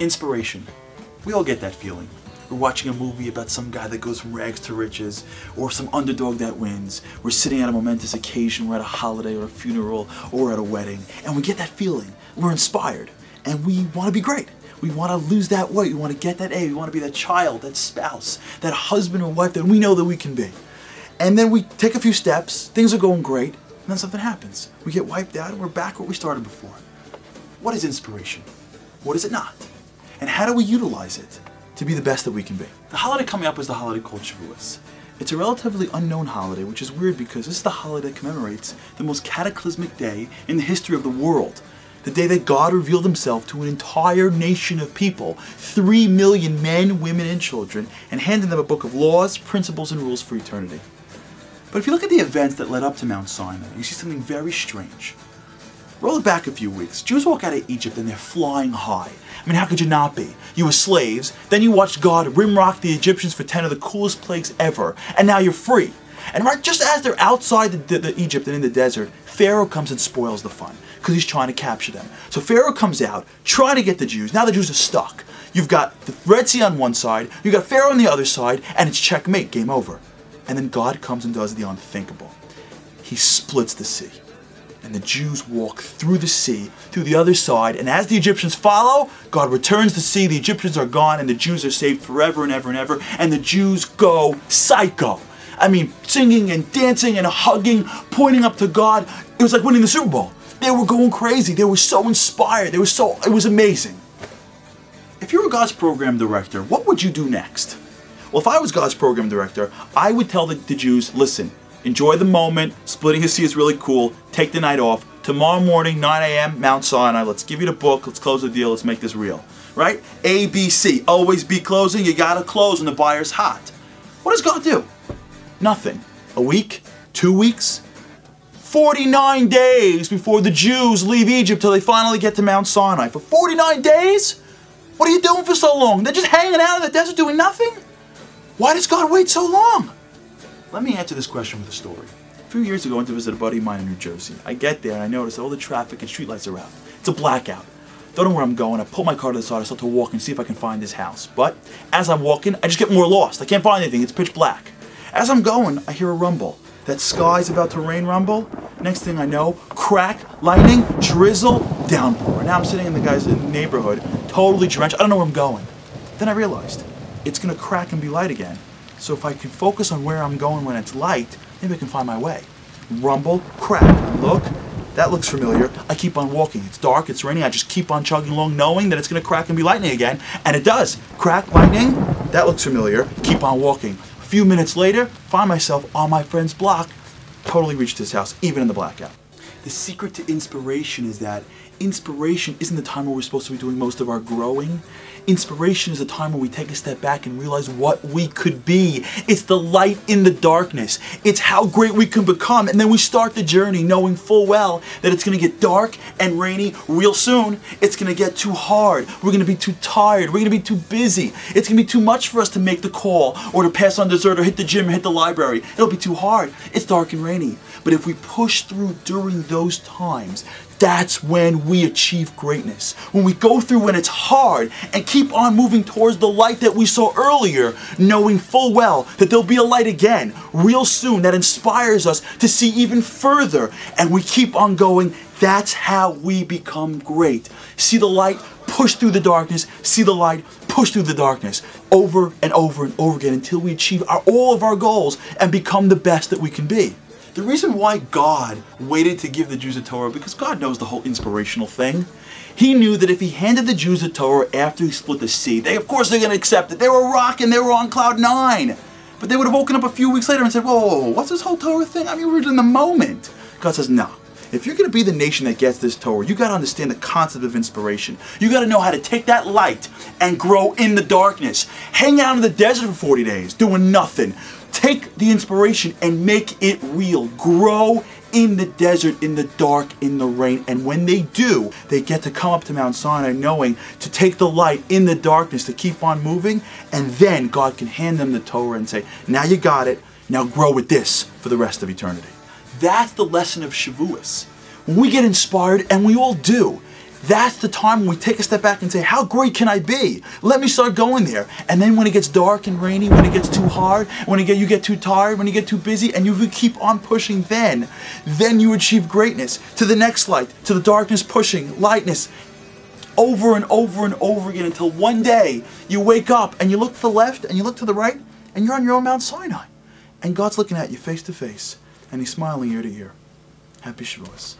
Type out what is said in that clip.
Inspiration. We all get that feeling. We're watching a movie about some guy that goes from rags to riches, or some underdog that wins. We're sitting at a momentous occasion, we're at a holiday or a funeral, or we're at a wedding, and we get that feeling. We're inspired, and we want to be great. We want to lose that weight, we want to get that A, we want to be that child, that spouse, that husband or wife that we know that we can be. And then we take a few steps, things are going great, and then something happens. We get wiped out and we're back where we started before. What is inspiration? What is it not? And how do we utilize it to be the best that we can be? The holiday coming up is the holiday called Shavuot. It's a relatively unknown holiday, which is weird because this is the holiday that commemorates the most cataclysmic day in the history of the world. The day that God revealed himself to an entire nation of people, 3 million men, women, and children, and handed them a book of laws, principles, and rules for eternity. But if you look at the events that led up to Mount Sinai, you see something very strange. Roll it back a few weeks. Jews walk out of Egypt and they're flying high. I mean, how could you not be? You were slaves, then you watched God rimrock the Egyptians for 10 of the coolest plagues ever, and now you're free. And right just as they're outside the Egypt and in the desert, Pharaoh comes and spoils the fun, because he's trying to capture them. So Pharaoh comes out, trying to get the Jews. Now the Jews are stuck. You've got the Red Sea on one side, you've got Pharaoh on the other side, and it's checkmate, game over. And then God comes and does the unthinkable. He splits the sea. And the Jews walk through the sea, through the other side, and as the Egyptians follow, God returns the sea, the Egyptians are gone, and the Jews are saved forever and ever and ever, and the Jews go psycho. I mean, singing and dancing and hugging, pointing up to God. It was like winning the Super Bowl. They were going crazy. They were so inspired. It was amazing. If you were God's program director, what would you do next? Well, if I was God's program director, I would tell the Jews, listen, enjoy the moment, splitting the sea is really cool, take the night off, tomorrow morning, 9 a.m., Mount Sinai, let's give you the book, let's close the deal, let's make this real. Right? A, B, C, always be closing, you gotta close when the buyer's hot. What does God do? Nothing. A week? 2 weeks? 49 days before the Jews leave Egypt till they finally get to Mount Sinai. For 49 days? What are you doing for so long? They're just hanging out in the desert doing nothing? Why does God wait so long? Let me answer this question with a story. A few years ago, I went to visit a buddy of mine in New Jersey. I get there and I notice all the traffic and streetlights are out. It's a blackout. Don't know where I'm going. I pull my car to the side. I start to walk and see if I can find this house. But as I'm walking, I just get more lost. I can't find anything. It's pitch black. As I'm going, I hear a rumble. That sky's about to rain rumble. Next thing I know, crack, lightning, drizzle, downpour. Now I'm sitting in the guy's neighborhood, totally drenched. I don't know where I'm going. Then I realized it's going to crack and be light again. So if I can focus on where I'm going when it's light, maybe I can find my way. Rumble, crack, look, that looks familiar. I keep on walking. It's dark, it's raining, I just keep on chugging along knowing that it's going to crack and be lightning again. And it does. Crack, lightning, that looks familiar. Keep on walking. A few minutes later, find myself on my friend's block, totally reached his house, even in the blackout. The secret to inspiration is that inspiration isn't the time where we're supposed to be doing most of our growing. Inspiration is a time where we take a step back and realize what we could be. It's the light in the darkness. It's how great we can become. And then we start the journey knowing full well that it's going to get dark and rainy real soon. It's going to get too hard. We're going to be too tired. We're going to be too busy. It's going to be too much for us to make the call or to pass on dessert or hit the gym or hit the library. It'll be too hard. It's dark and rainy. But if we push through during those times, that's when we achieve greatness. When we go through when it's hard and keep on moving towards the light that we saw earlier, knowing full well that there'll be a light again real soon that inspires us to see even further, and we keep on going, that's how we become great. See the light, push through the darkness, see the light, push through the darkness, over and over and over again until we achieve all of our goals and become the best that we can be. The reason why God waited to give the Jews the Torah, because God knows the whole inspirational thing. He knew that if he handed the Jews the Torah after he split the sea, of course they're going to accept it. They were rocking, they were on cloud 9. But they would have woken up a few weeks later and said, whoa, what's this whole Torah thing? I mean, we're in the moment. God says, no. If you're going to be the nation that gets this Torah, you got to understand the concept of inspiration. You got to know how to take that light and grow in the darkness. Hang out in the desert for 40 days, doing nothing. Take the inspiration and make it real. Grow in the desert, in the dark, in the rain. And when they do, they get to come up to Mount Sinai knowing to take the light in the darkness, to keep on moving. And then God can hand them the Torah and say, now you got it. Now grow with this for the rest of eternity. That's the lesson of Shavuot. When we get inspired, and we all do, That's the time when we take a step back and say, how great can I be? Let me start going there. And then when it gets dark and rainy, when it gets too hard, when you get too tired, when you get too busy, and you keep on pushing, then you achieve greatness. To the next light, to the darkness pushing, lightness, over and over and over again, until one day you wake up and you look to the left and you look to the right and you're on your own Mount Sinai. And God's looking at you face to face and He's smiling ear to ear. Happy Shavuot.